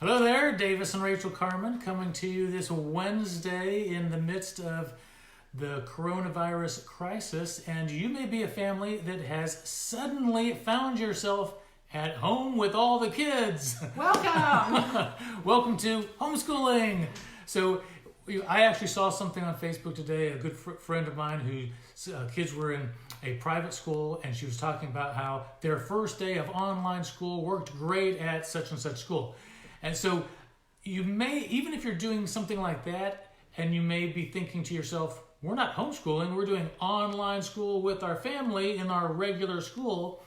Hello there, Davis and Rachel Carmen coming to you this Wednesday in the midst of the coronavirus crisis. And you may be a family that has suddenly found yourself at home with all the kids. Welcome! Welcome to homeschooling. So I actually saw something on Facebook today, a good friend of mine whose kids were in a private school, and she was talking about how their first day of online school worked great at such and such school. And so you may, even if you're doing something like that, and you may be thinking to yourself, we're not homeschooling, we're doing online school with our family in our regular school.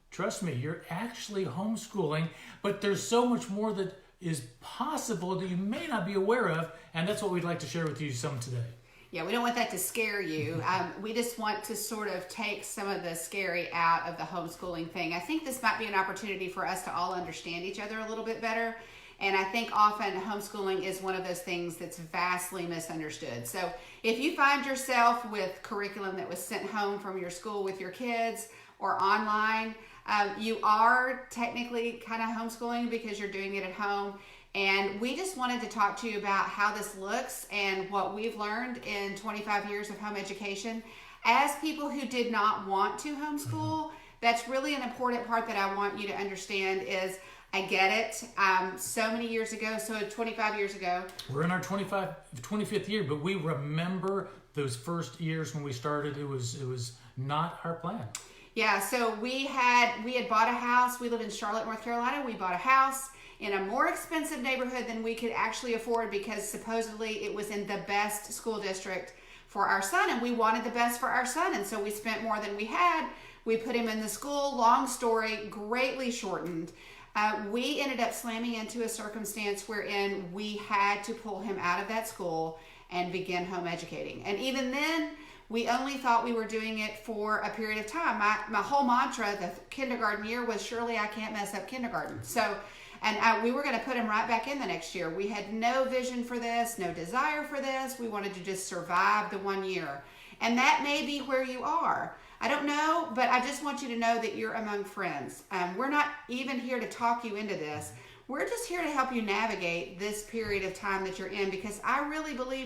Trust me, you're actually homeschooling, but there's so much more that is possible that you may not be aware of, and that's what we'd like to share with you some today. Yeah, we don't want that to scare you. We just want to sort of take some of the scary out of the homeschooling thing. I think this might be an opportunity for us to all understand each other a little bit better. And I think often homeschooling is one of those things that's vastly misunderstood. So if you find yourself with curriculum that was sent home from your school with your kids or online, you are technically kind of homeschooling because you're doing it at home. And we just wanted to talk to you about how this looks and what we've learned in 25 years of home education. As people who did not want to homeschool, that's really an important part that I want you to understand is I get it. So many years ago, so 25 years ago. We're in our 25th year, but we remember those first years when we started. It was not our plan. Yeah, so we had bought a house. We live in Charlotte, North Carolina. We bought a house in a more expensive neighborhood than we could actually afford because supposedly it was in the best school district for our son, and we wanted the best for our son, and so we spent more than we had. We put him in the school. Long story, greatly shortened. We ended up slamming into a circumstance wherein we had to pull him out of that school and begin home educating. And even then, we only thought we were doing it for a period of time. My whole mantra the kindergarten year was, surely I can't mess up kindergarten. And we were going to put him right back in the next year. We had no vision for this, no desire for this. We wanted to just survive the 1 year. And that may be where you are. I don't know, but I just want you to know that you're among friends. We're not even here to talk you into this. We're just here to help you navigate this period of time that you're in, because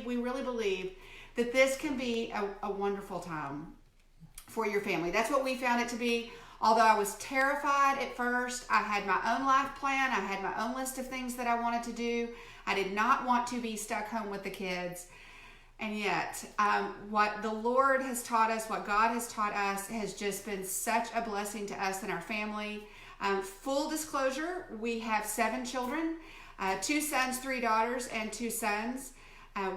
we really believe that this can be a wonderful time for your family. That's what we found it to be. Although I was terrified at first, I had my own life plan. I had my own list of things that I wanted to do. I did not want to be stuck home with the kids. And yet, what the Lord has taught us, what God has taught us, has just been such a blessing to us and our family. Full disclosure, we have 7 children, 2 sons, 3 daughters, and 2 sons.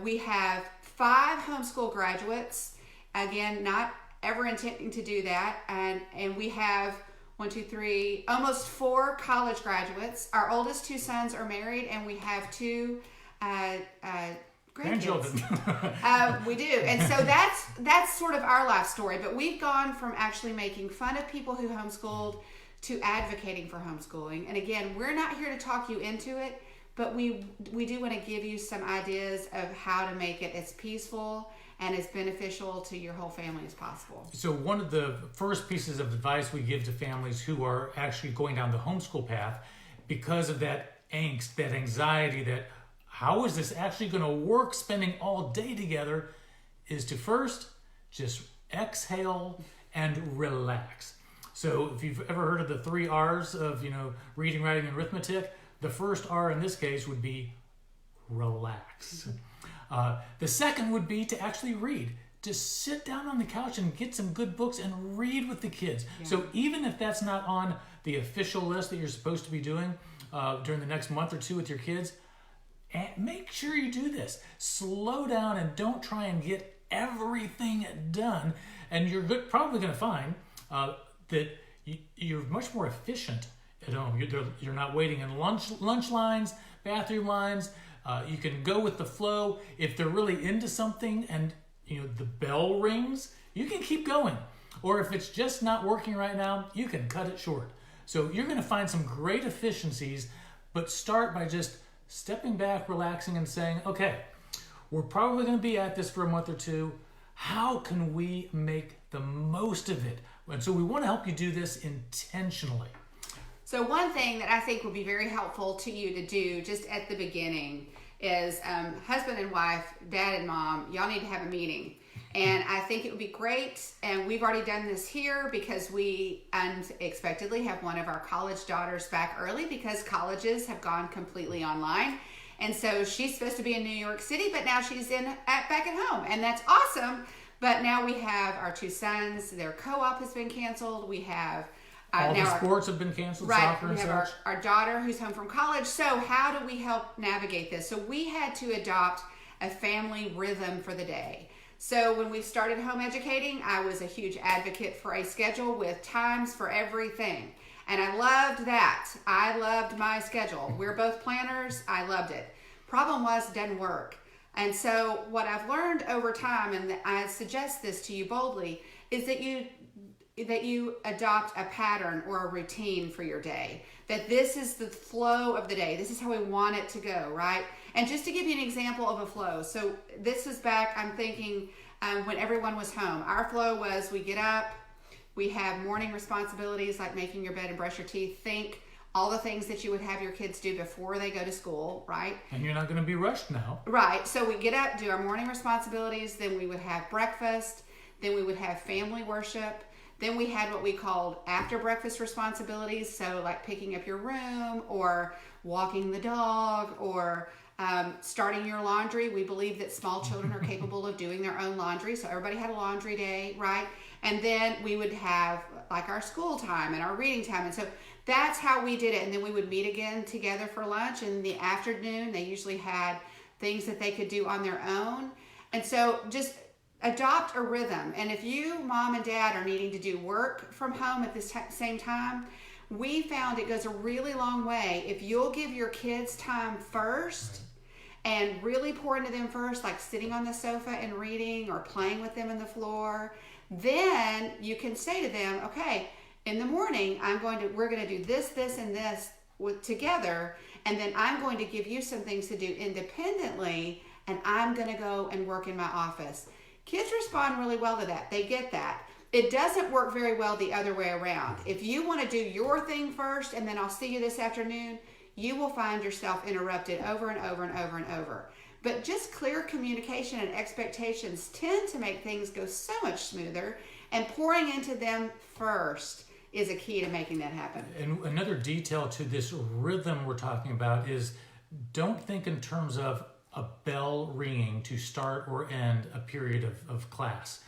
We have 5 homeschool graduates. Again, not ever intending to do that. And we have 1, 2, 3, almost 4 college graduates. Our oldest 2 sons are married, and we have 2 grandchildren. We do. And so that's sort of our life story. But we've gone from actually making fun of people who homeschooled to advocating for homeschooling. And again, we're not here to talk you into it, but we do want to give you some ideas of how to make it as peaceful and as beneficial to your whole family as possible. So one of the first pieces of advice we give to families who are actually going down the homeschool path, because of that angst, that anxiety, that how is this actually going to work spending all day together, is to first just exhale and relax. So if you've ever heard of the 3 R's of, reading, writing, and arithmetic, the first R in this case would be relax. The second would be to actually read. Just sit down on the couch and get some good books and read with the kids. Yeah. So even if that's not on the official list that you're supposed to be doing during the next month or 2 with your kids, make sure you do this. Slow down and don't try and get everything done. And you're probably going to find that you're much more efficient at home. You're not waiting in lunch lines, bathroom lines. You can go with the flow. If they're really into something and the bell rings, you can keep going. Or if it's just not working right now, you can cut it short. So you're going to find some great efficiencies, but start by just stepping back, relaxing, and saying, okay, we're probably going to be at this for a month or 2. How can we make the most of it? And so we want to help you do this intentionally. So one thing that I think would be very helpful to you to do just at the beginning is husband and wife, dad and mom, y'all need to have a meeting. And I think it would be great, and we've already done this here because we unexpectedly have one of our college daughters back early because colleges have gone completely online. And so she's supposed to be in New York City, but now she's back at home, and that's awesome. But now we have our two sons, their co-op has been canceled. We have all now the sports have been canceled, right, soccer and we have such. our daughter who's home from college. So how do we help navigate this? So we had to adopt a family rhythm for the day. So when we started home educating, I was a huge advocate for a schedule with times for everything. And I loved that. I loved my schedule. We're both planners. I loved it. Problem was, it doesn't work. And so what I've learned over time, and I suggest this to you boldly, is that you adopt a pattern or a routine for your day. That this is the flow of the day. This is how we want it to go, right? And just to give you an example of a flow. So this is back, I'm thinking, when everyone was home. Our flow was we get up, we have morning responsibilities like making your bed and brush your teeth. Think all the things that you would have your kids do before they go to school, right? And you're not going to be rushed now. Right. So we get up, do our morning responsibilities, then we would have breakfast, then we would have family worship. Then we had what we called after breakfast responsibilities. So like picking up your room or walking the dog or starting your laundry. We believe that small children are capable of doing their own laundry. So everybody had a laundry day, right? And then we would have like our school time and our reading time. And so that's how we did it. And then we would meet again together for lunch. In the afternoon, they usually had things that they could do on their own. And so just adopt a rhythm. And if you, mom and dad, are needing to do work from home at the same time, we found it goes a really long way if you'll give your kids time first and really pour into them first, like sitting on the sofa and reading or playing with them on the floor. Then you can say to them, okay, in the morning, we're going to do this, this, and this together. And then I'm going to give you some things to do independently. And I'm going to go and work in my office. Kids respond really well to that. They get that. It doesn't work very well the other way around. If you want to do your thing first and then I'll see you this afternoon, you will find yourself interrupted over and over and over and over. But just clear communication and expectations tend to make things go so much smoother, and pouring into them first is a key to making that happen. And another detail to this rhythm we're talking about is don't think in terms of a bell ringing to start or end a period of class.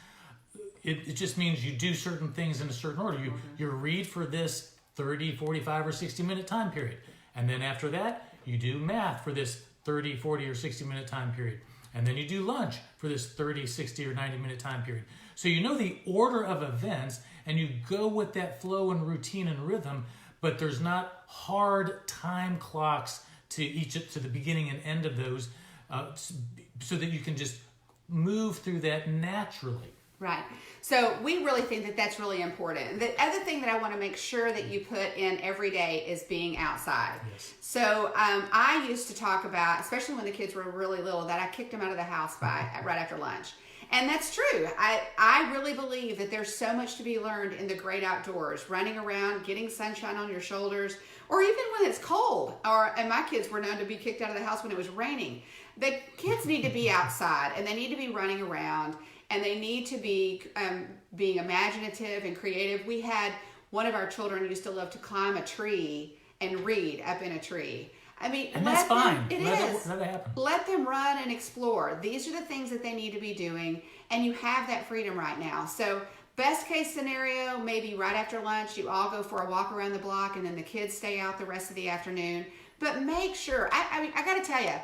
It just means you do certain things in a certain order. You read for this 30, 45, or 60-minute time period. And then after that, you do math for this 30, 40, or 60-minute time period. And then you do lunch for this 30, 60, or 90-minute time period. So you know the order of events, and you go with that flow and routine and rhythm, but there's not hard time clocks to the beginning and end of those, so that you can just move through that naturally. Right. So we really think that that's really important. The other thing that I want to make sure that you put in every day is being outside. Yes. So I used to talk about, especially when the kids were really little, that I kicked them out of the house right after lunch. And that's true. I really believe that there's so much to be learned in the great outdoors, running around, getting sunshine on your shoulders, or even when it's cold. And my kids were known to be kicked out of the house when it was raining. The kids need to be outside, and they need to be running around, and they need to be being imaginative and creative. We had one of our children used to love to climb a tree and read up in a tree. I mean, and that's fine. Let it happen. Let them run and explore. These are the things that they need to be doing, and you have that freedom right now. So best case scenario, maybe right after lunch, you all go for a walk around the block, and then the kids stay out the rest of the afternoon. But make sure, I got to tell you,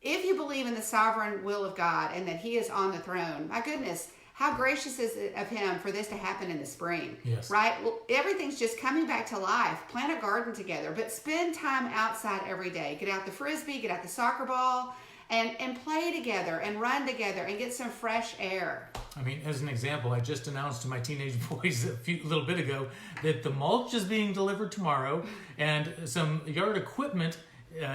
if you believe in the sovereign will of God and that He is on the throne, my goodness, how gracious is it of Him for this to happen in the spring, yes. Right? Well, everything's just coming back to life. Plant a garden together, but spend time outside every day. Get out the Frisbee, get out the soccer ball, and play together and run together and get some fresh air. I mean, as an example, I just announced to my teenage boys a little bit ago that the mulch is being delivered tomorrow and some yard equipment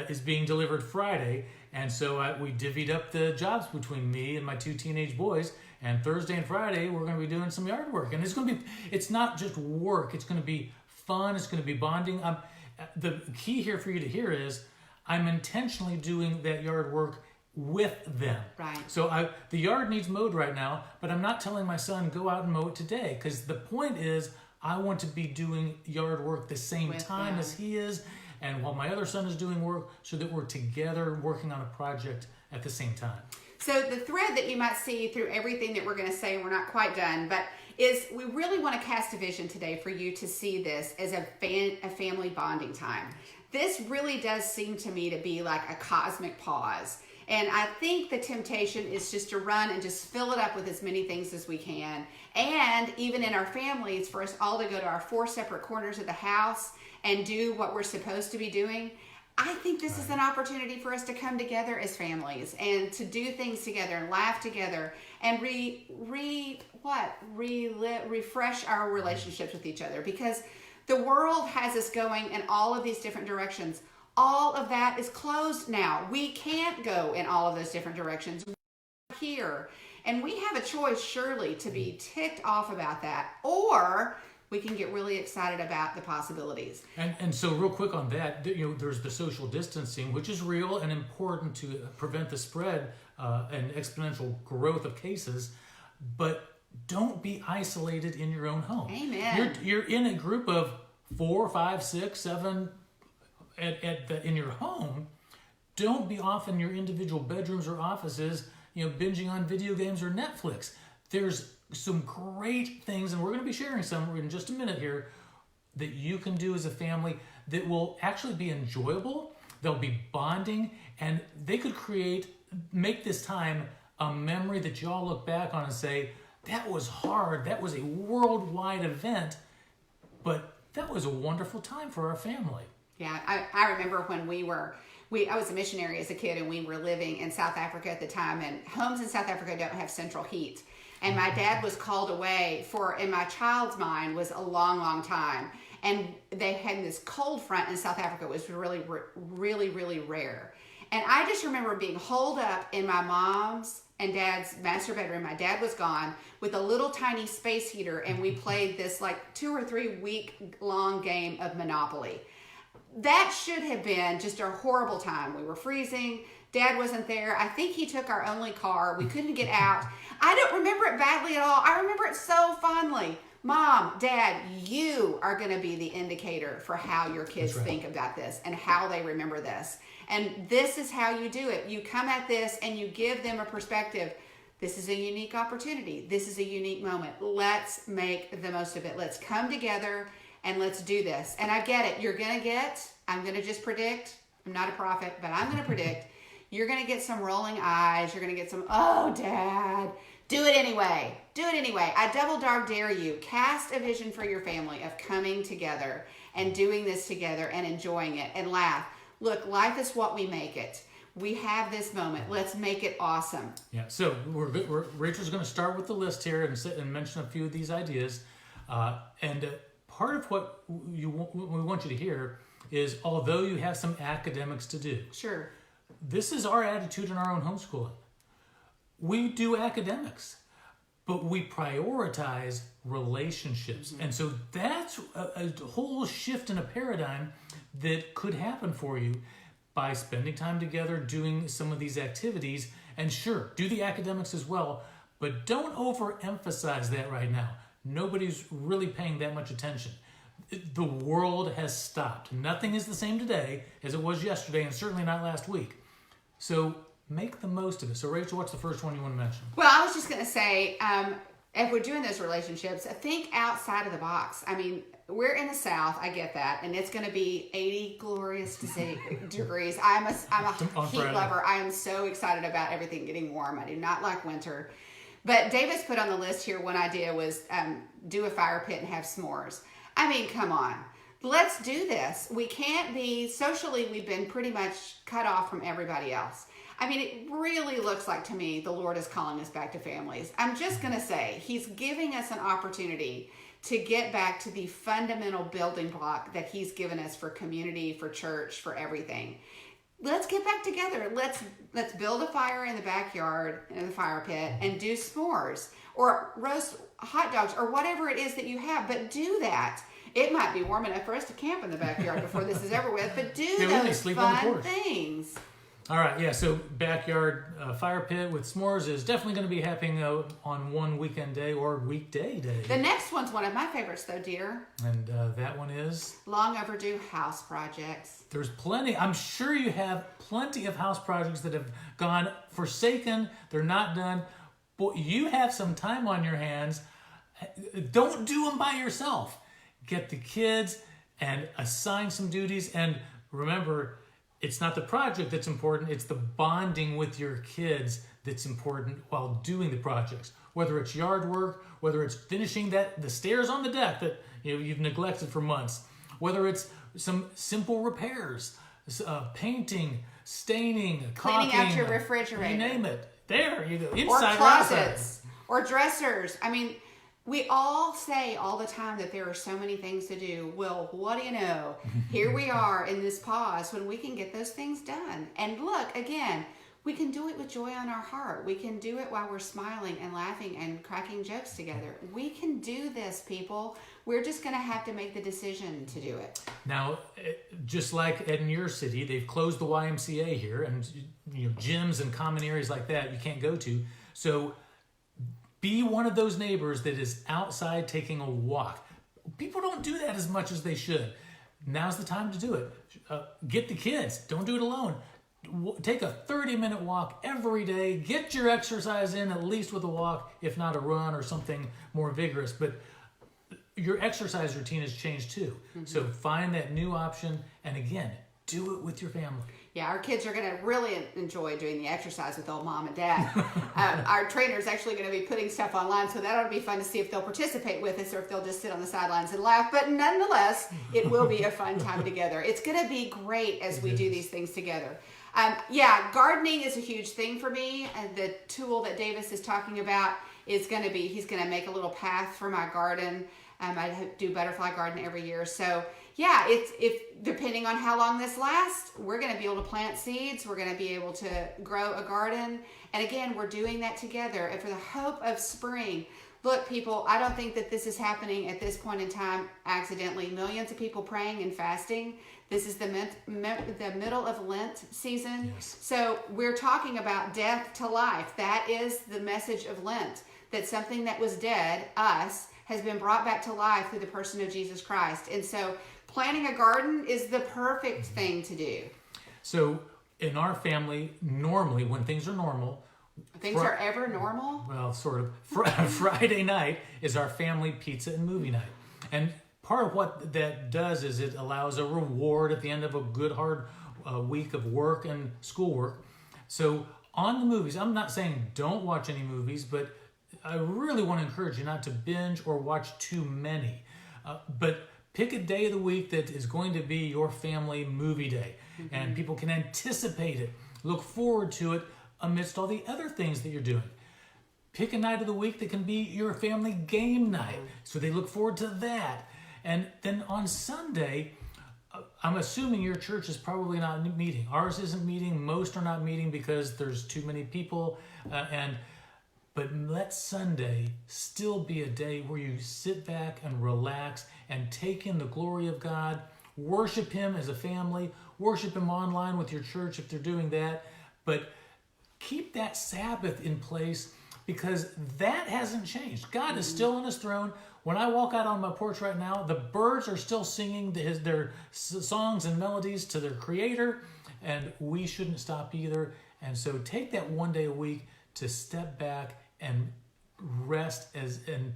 is being delivered Friday. And so we divvied up the jobs between me and my two teenage boys. And Thursday and Friday, we're going to be doing some yard work. And it's not just work. It's going to be fun. It's going to be bonding. The key here for you to hear is I'm intentionally doing that yard work with them. Right. So the yard needs mowed right now, but I'm not telling my son, go out and mow it today, because the point is I want to be doing yard work the same With time them. as he is, and while my other son is doing work, so that we're together working on a project at the same time. So the thread that you might see through everything that we're going to say, and we're not quite done, but is we really want to cast a vision today for you to see this as a family bonding time. This really does seem to me to be like a cosmic pause. And I think the temptation is just to run and just fill it up with as many things as we can. And even in our families, for us all to go to our 4 separate corners of the house and do what we're supposed to be doing. I think this is an opportunity for us to come together as families and to do things together and laugh together and refresh our relationships with each other, because the world has us going in all of these different directions. All of that is closed now. We can't go in all of those different directions. We're here. And we have a choice, surely, to be ticked off about that, or we can get really excited about the possibilities. And so real quick on that, there's the social distancing, which is real and important to prevent the spread and exponential growth of cases, but don't be isolated in your own home. Amen. You're in a group of 4, 5, 6, 7 in your home. Don't be off in your individual bedrooms or offices, binging on video games or Netflix. There's some great things, and we're going to be sharing some in just a minute here, that you can do as a family that will actually be enjoyable. They'll be bonding, and they could make this time a memory that y'all look back on and say, that was hard, that was a worldwide event, but that was a wonderful time for our family. Yeah, I remember when I was a missionary as a kid, and we were living in South Africa at the time, and homes in South Africa don't have central heat. And my dad was called away in my child's mind, was a long, long time. And they had this cold front in South Africa. It was really, really, really rare. And I just remember being holed up in my mom's and dad's master bedroom. My dad was gone, with a little tiny space heater. And we played this like 2 or 3 week long game of Monopoly. That should have been just a horrible time. We were freezing. Dad wasn't there. I think he took our only car. We couldn't get out. I don't remember it badly at all. I remember it so fondly. Mom, Dad, you are going to be the indicator for how your kids think about this and how they remember this. And this is how you do it. You come at this and you give them a perspective. This is a unique opportunity. This is a unique moment. Let's make the most of it. Let's come together and let's do this. And I get it. I'm going to just predict. I'm not a prophet, but I'm going to predict. You're going to get some rolling eyes. You're going to get some, oh, Dad, do it anyway. Do it anyway. I double dog dare you. Cast a vision for your family of coming together and doing this together and enjoying it and laugh. Look, life is what we make it. We have this moment. Let's make it awesome. Yeah, so Rachel's going to start with the list here and mention a few of these ideas. Part of what we want you to hear is, although you have some academics to do. Sure. This is our attitude in our own homeschooling. We do academics, but we prioritize relationships. Mm-hmm. And so that's a whole shift in a paradigm that could happen for you by spending time together, doing some of these activities. And sure, do the academics as well, but don't overemphasize that right now. Nobody's really paying that much attention. The world has stopped. Nothing is the same today as it was yesterday, and certainly not last week. So make the most of it. So Rachel, what's the first one you want to mention? Well, I was just going to say, if we're doing those relationships, think outside of the box. I mean, we're in the South. I get that. And it's going to be 80 glorious degrees. I'm a heat lover. I am so excited about everything getting warm. I do not like winter. But Davis put on the list here, one idea was do a fire pit and have s'mores. I mean, come on. Let's do this. We can't be, socially, we've been pretty much cut off from everybody else. I mean, it really looks like to me the Lord is calling us back to families. I'm just going to say, He's giving us an opportunity to get back to the fundamental building block that He's given us for community, for church, for everything. Let's get back together. Let's build a fire in the backyard, in the fire pit, and do s'mores or roast hot dogs or whatever it is that you have. But do that It might be warm enough for us to camp in the backyard before this is over with, but do Yeah, we may those sleep on the fun porch. things. All right, yeah, so backyard fire pit with s'mores is definitely going to be happening on one weekend day or weekday day. The next one's one of my favorites, though, dear. And that one is? Long overdue house projects. There's plenty. I'm sure you have plenty of house projects that have gone forsaken. They're not done. But you have some time on your hands. Don't do them by yourself. Get the kids and assign some duties. And remember, it's not the project that's important. It's the bonding with your kids that's important while doing the projects. Whether it's yard work, whether it's finishing the stairs on the deck that you've neglected for months, whether it's some simple repairs, painting, staining, Cleaning caulking, out your refrigerator. you name it. There you go. Or Inside closets. Or dressers. I mean, we all say all the time that there are so many things to do. Well, what do you know? Here we are in this pause when we can get those things done. And look, again, we can do it with joy on our heart. We can do it while we're smiling and laughing and cracking jokes together. We can do this, people. We're just going to have to make the decision to do it. Now, just like in your city, they've closed the YMCA here, and gyms and common areas like that you can't go to. So be one of those neighbors that is outside taking a walk. People don't do that as much as they should. Now's the time to do it. Get the kids. Don't do it alone. Take a 30-minute walk every day. Get your exercise in, at least with a walk, if not a run or something more vigorous. But your exercise routine has changed too. Mm-hmm. So find that new option, and again, do it with your family. Yeah, our kids are going to really enjoy doing the exercise with old mom and dad. Our trainer is actually going to be putting stuff online, so that ought to be fun to see if they'll participate with us or if they'll just sit on the sidelines and laugh. But nonetheless, it will be a fun time together. It's going to be great as we do these things together. Gardening is a huge thing for me. And the tool that Davis is talking about is going to be, he's going to make a little path for my garden. I do butterfly garden every year. So yeah, if depending on how long this lasts, we're going to be able to plant seeds. We're going to be able to grow a garden. And again, we're doing that together. And for the hope of spring, look, people, I don't think that this is happening at this point in time accidentally. Millions of people praying and fasting. This is the middle of Lent season. Yes. So we're talking about death to life. That is the message of Lent, that something that was dead, us, has been brought back to life through the person of Jesus Christ. And so planting a garden is the perfect thing to do. So in our family, normally when things are normal, Things are ever normal? Well, sort of. Friday night is our family pizza and movie night. And part of what that does is it allows a reward at the end of a good, hard week of work and schoolwork. So on the movies, I'm not saying don't watch any movies, but I really want to encourage you not to binge or watch too many. But pick a day of the week that is going to be your family movie day. Mm-hmm. And people can anticipate it, look forward to it amidst all the other things that you're doing. Pick a night of the week that can be your family game night, so they look forward to that. And then on Sunday, I'm assuming your church is probably not meeting. Ours isn't meeting. Most are not meeting because there's too many people. But let Sunday still be a day where you sit back and relax and take in the glory of God, worship Him as a family, worship Him online with your church if they're doing that. But keep that Sabbath in place, because that hasn't changed. God is still on His throne. When I walk out on my porch right now, the birds are still singing their songs and melodies to their Creator, and we shouldn't stop either. And so take that one day a week to step back and rest and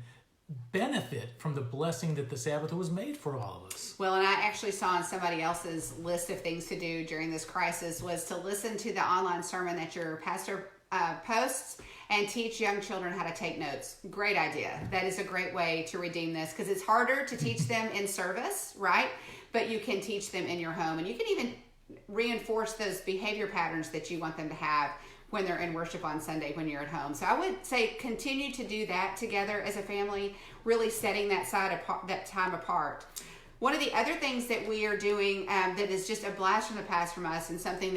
benefit from the blessing that the Sabbath was made for all of us. Well, and I actually saw on somebody else's list of things to do during this crisis was to listen to the online sermon that your pastor posts and teach young children how to take notes. Great idea. That is a great way to redeem this, because it's harder to teach them in service, right? But you can teach them in your home, and you can even reinforce those behavior patterns that you want them to have when they're in worship on Sunday when you're at home. So I would say continue to do that together as a family, really setting that time apart. One of the other things that we are doing that is just a blast from the past from us, and something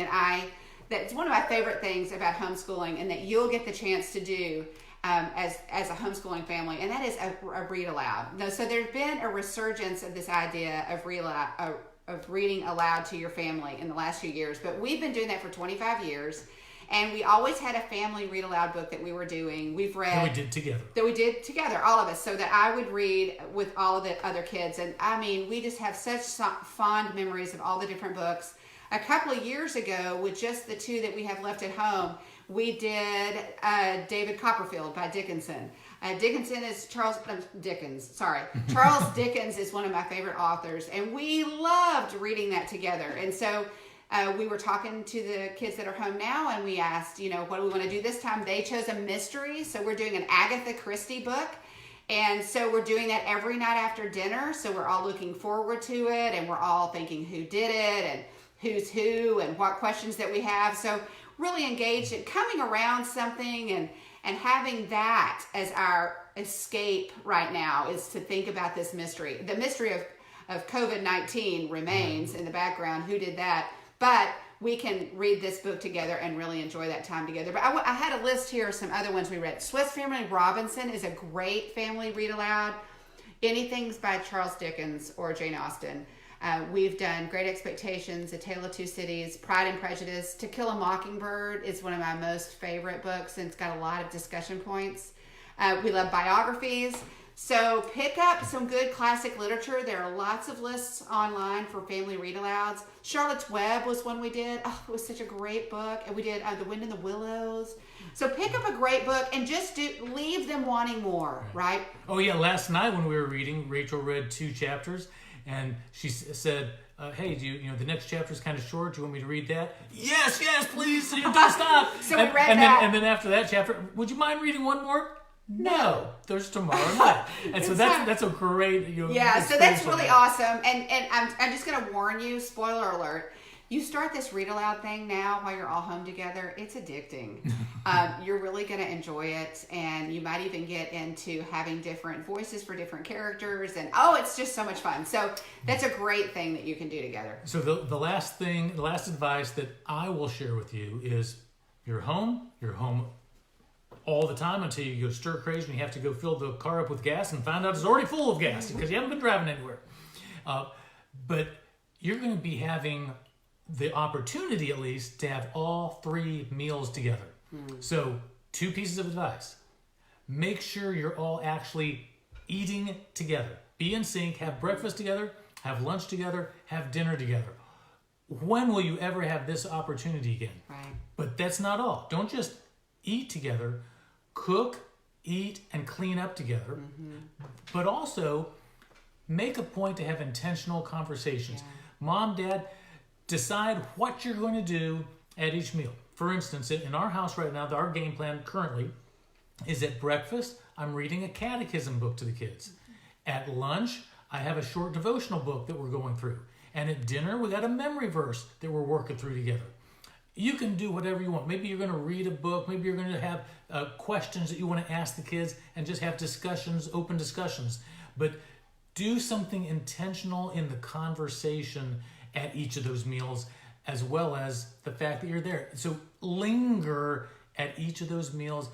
that's one of my favorite things about homeschooling, and that you'll get the chance to do as a homeschooling family, and that is a read aloud. No, so there's been a resurgence of this idea of reading aloud to your family in the last few years, but we've been doing that for 25 years. And we always had a family read aloud book that we were doing. We've read that we did together, all of us, so that I would read with all of the other kids. And I mean, we just have such fond memories of all the different books. A couple of years ago, with just the two that we have left at home, we did David Copperfield by Dickinson. Charles Dickens is one of my favorite authors, and we loved reading that together. And so we were talking to the kids that are home now, and we asked, what do we want to do this time? They chose a mystery, so we're doing an Agatha Christie book. And so we're doing that every night after dinner, so we're all looking forward to it, and we're all thinking who did it, and who's who, and what questions that we have. So really engaged in coming around something and having that as our escape right now is to think about this mystery. The mystery of COVID-19 remains in the background. Who did that? But we can read this book together and really enjoy that time together. But I had a list here of some other ones we read. Swiss Family Robinson is a great family read aloud. Anything's by Charles Dickens or Jane Austen. We've done Great Expectations, A Tale of Two Cities, Pride and Prejudice. To Kill a Mockingbird is one of my most favorite books, and it's got a lot of discussion points. We love biographies. So pick up some good classic literature. There are lots of lists online for family read-alouds. Charlotte's Web was one we did. Oh, it was such a great book. And we did The Wind in the Willows. So pick up a great book and just leave them wanting more, right? Oh, yeah. Last night when we were reading, Rachel read 2 chapters, and she said, hey, the next chapter is kind of short. Do you want me to read that? Yes, please. Don't stop. So we read that. And then after that chapter, would you mind reading one more? No, there's tomorrow night. And so that's a great, yeah, so that's really awesome. And I'm just going to warn you, spoiler alert, you start this read aloud thing now while you're all home together, it's addicting. You're really going to enjoy it, and you might even get into having different voices for different characters, and it's just so much fun. So that's a great thing that you can do together. So the last advice that I will share with you is you're home all the time until you go stir crazy and you have to go fill the car up with gas and find out it's already full of gas because you haven't been driving anywhere. But you're going to be having the opportunity, at least, to have all 3 meals together. So 2 pieces of advice. Make sure you're all actually eating together. Be in sync, have breakfast together, have lunch together, have dinner together. When will you ever have this opportunity again? Right. But that's not all. Don't just eat together. Cook, eat, and clean up together. But also make a point to have intentional conversations. Yeah. Mom, Dad, decide what you're going to do at each meal. For instance, in our house right now, our game plan currently is at breakfast, I'm reading a catechism book to the kids. At lunch, I have a short devotional book that we're going through. And at dinner, we got a memory verse that we're working through together. You can do whatever you want. Maybe you're going to read a book. Maybe you're going to have questions that you want to ask the kids and just have discussions, open discussions. But do something intentional in the conversation at each of those meals, as well as the fact that you're there. So linger at each of those meals.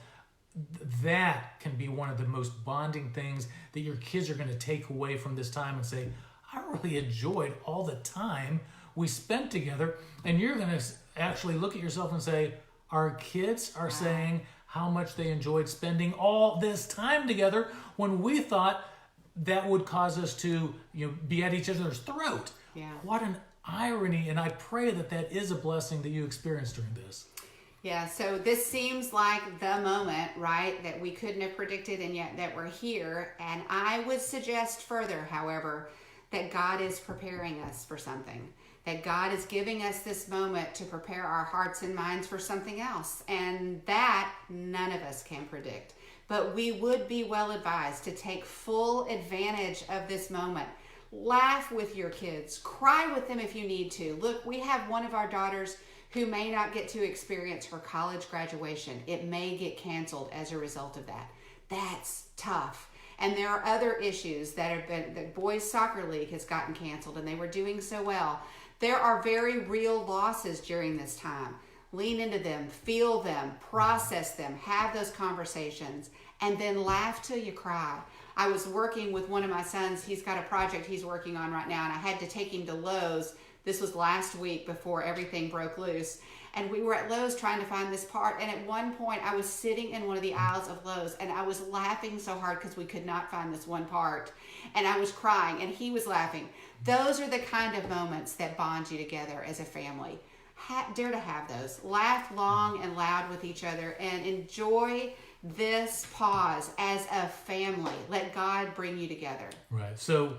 That can be one of the most bonding things that your kids are going to take away from this time and say, I really enjoyed all the time we spent together. And you're going to actually look at yourself and say, our kids are saying how much they enjoyed spending all this time together when we thought that would cause us to be at each other's throat. Yeah. What an irony. And I pray that is a blessing that you experienced during this. Yeah, so this seems like the moment, right, that we couldn't have predicted, and yet that we're here. And I would suggest further, however, that God is preparing us for something. That God is giving us this moment to prepare our hearts and minds for something else. And that none of us can predict. But we would be well advised to take full advantage of this moment. Laugh with your kids. Cry with them if you need to. Look, we have one of our daughters who may not get to experience her college graduation. It may get canceled as a result of that. That's tough. And there are other issues that have been, the boys' soccer league has gotten canceled and they were doing so well. There are very real losses during this time. lean into them, feel them, process them, have those conversations, and then laugh till you cry. I was working with one of my sons. He's got a project he's working on right now, and I had to take him to Lowe's. This was last week before everything broke loose. And we were at Lowe's trying to find this part. And at one point, I was sitting in one of the aisles of Lowe's, and I was laughing so hard because we could not find this one part. And I was crying, and he was laughing. Those are the kind of moments that bond you together as a family. Dare to have those. Laugh long and loud with each other, and enjoy this pause as a family. Let God bring you together. Right. So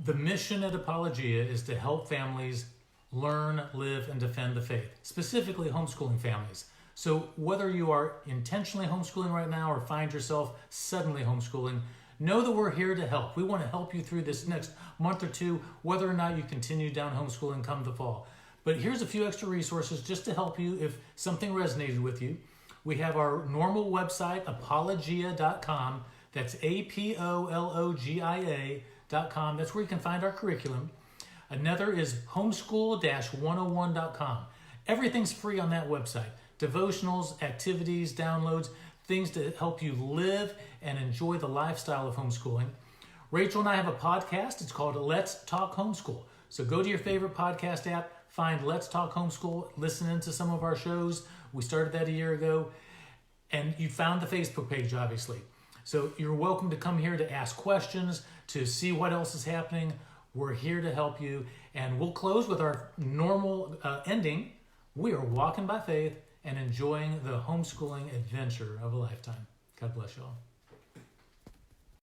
the mission at Apologia is to help families learn, live, and defend the faith, specifically homeschooling families. So whether you are intentionally homeschooling right now or find yourself suddenly homeschooling, know that we're here to help. We want to help you through this next month or two, whether or not you continue down homeschooling come the fall. But here's a few extra resources just to help you if something resonated with you. We have our normal website, apologia.com. That's apologia.com. That's where you can find our curriculum. Another is homeschool-101.com. Everything's free on that website. Devotionals, activities, downloads, things to help you live and enjoy the lifestyle of homeschooling. Rachel and I have a podcast. It's called Let's Talk Homeschool. So go to your favorite podcast app, find Let's Talk Homeschool, listen into some of our shows. We started that a year ago. And you found the Facebook page, obviously. So you're welcome to come here to ask questions, to see what else is happening. We're here to help you. And we'll close with our normal ending. We are walking by faith and enjoying the homeschooling adventure of a lifetime. God bless you all.